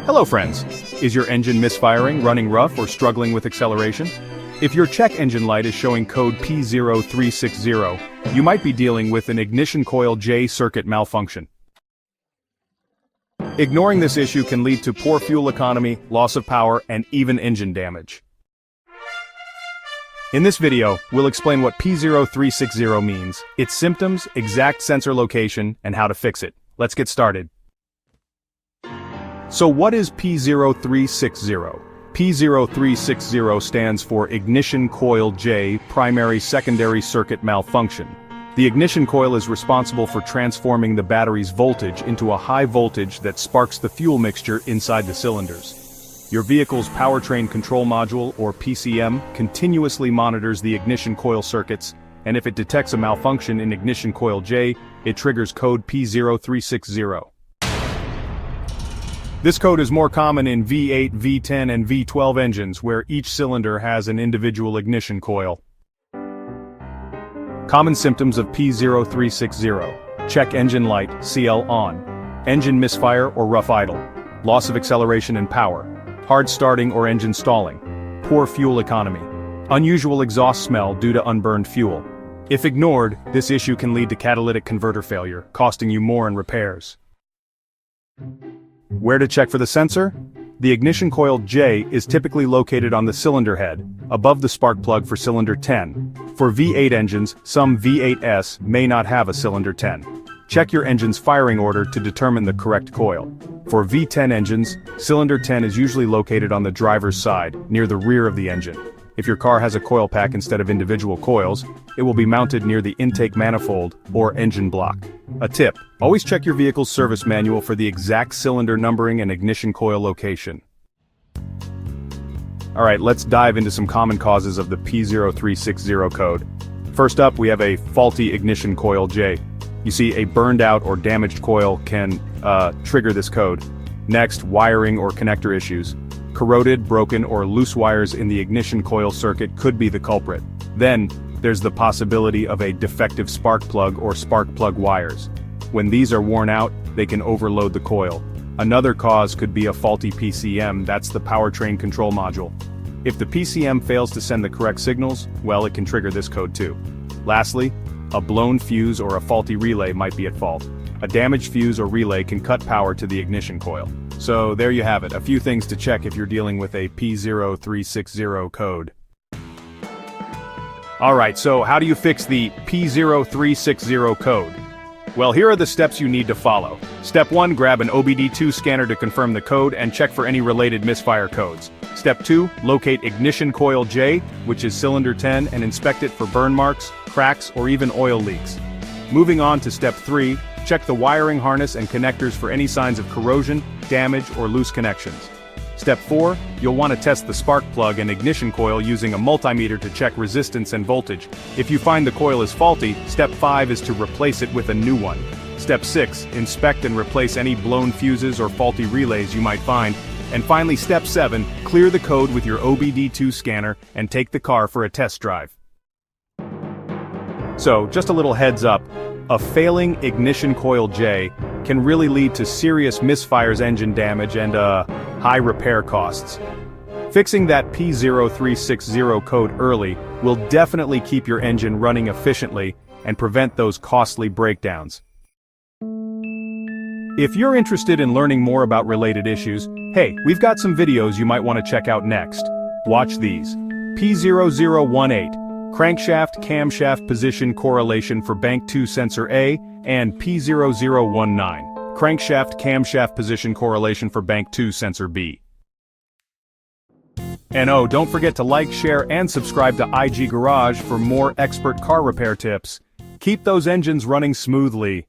Hello friends! Is your engine misfiring, running rough, or struggling with acceleration? If your check engine light is showing code P0360, you might be dealing with an ignition coil J circuit malfunction. Ignoring this issue can lead to poor fuel economy, loss of power, and even engine damage. In this video, we'll explain what P0360 means, its symptoms, exact sensor location, and how to fix it. Let's get started. So what is P0360? P0360 stands for Ignition Coil J Primary-Secondary Circuit Malfunction. The ignition coil is responsible for transforming the battery's voltage into a high voltage that sparks the fuel mixture inside the cylinders. Your vehicle's powertrain control module, or PCM, continuously monitors the ignition coil circuits, and if it detects a malfunction in ignition coil J, it triggers code P0360. This code is more common in V8, V10, and V12 engines, where each cylinder has an individual ignition coil. Common symptoms of P0360: check engine light, CL on, engine misfire or rough idle, loss of acceleration and power, hard starting or engine stalling, poor fuel economy, unusual exhaust smell due to unburned fuel. If ignored, this issue can lead to catalytic converter failure, costing you more in repairs. Where to check for the sensor? The ignition coil J is typically located on the cylinder head, above the spark plug for cylinder 10. For V8 engines, some V8s may not have a cylinder 10. Check your engine's firing order to determine the correct coil. For V10 engines, cylinder 10 is usually located on the driver's side, near the rear of the engine. If your car has a coil pack instead of individual coils, it will be mounted near the intake manifold or engine block. A tip: always check your vehicle's service manual for the exact cylinder numbering and ignition coil location. Alright, let's dive into some common causes of the P0360 code. First up, we have a faulty ignition coil J. You see, a burned out or damaged coil can trigger this code. Next, wiring or connector issues. Corroded, broken, or loose wires in the ignition coil circuit could be the culprit. Then, there's the possibility of a defective spark plug or spark plug wires. When these are worn out, they can overload the coil. Another cause could be a faulty PCM, that's the powertrain control module. If the PCM fails to send the correct signals, well, it can trigger this code too. Lastly, a blown fuse or a faulty relay might be at fault. A damaged fuse or relay can cut power to the ignition coil. So there you have it, a few things to check if you're dealing with a P0360 code. Alright, so how do you fix the P0360 code? Well, here are the steps you need to follow. Step 1, grab an OBD2 scanner to confirm the code and check for any related misfire codes. Step 2, locate ignition coil J, which is cylinder 10, and inspect it for burn marks, cracks, or even oil leaks. Moving on to step 3, check the wiring harness and connectors for any signs of corrosion, damage, or loose connections. Step 4, you'll want to test the spark plug and ignition coil using a multimeter to check resistance and voltage. If you find the coil is faulty, step 5 is to replace it with a new one. Step 6, inspect and replace any blown fuses or faulty relays you might find. And finally, step 7, clear the code with your OBD2 scanner and take the car for a test drive. So, just a little heads up, a failing ignition coil J can really lead to serious misfires, engine damage, and high repair costs. Fixing that P0360 code early will definitely keep your engine running efficiently and prevent those costly breakdowns. If you're interested in learning more about related issues, hey, we've got some videos you might want to check out next. Watch these. P0018. Crankshaft camshaft position correlation for bank 2 sensor A, and P0019. Crankshaft camshaft position correlation for bank 2 sensor B. And oh, don't forget to like, share, and subscribe to IG Garage for more expert car repair tips. Keep those engines running smoothly.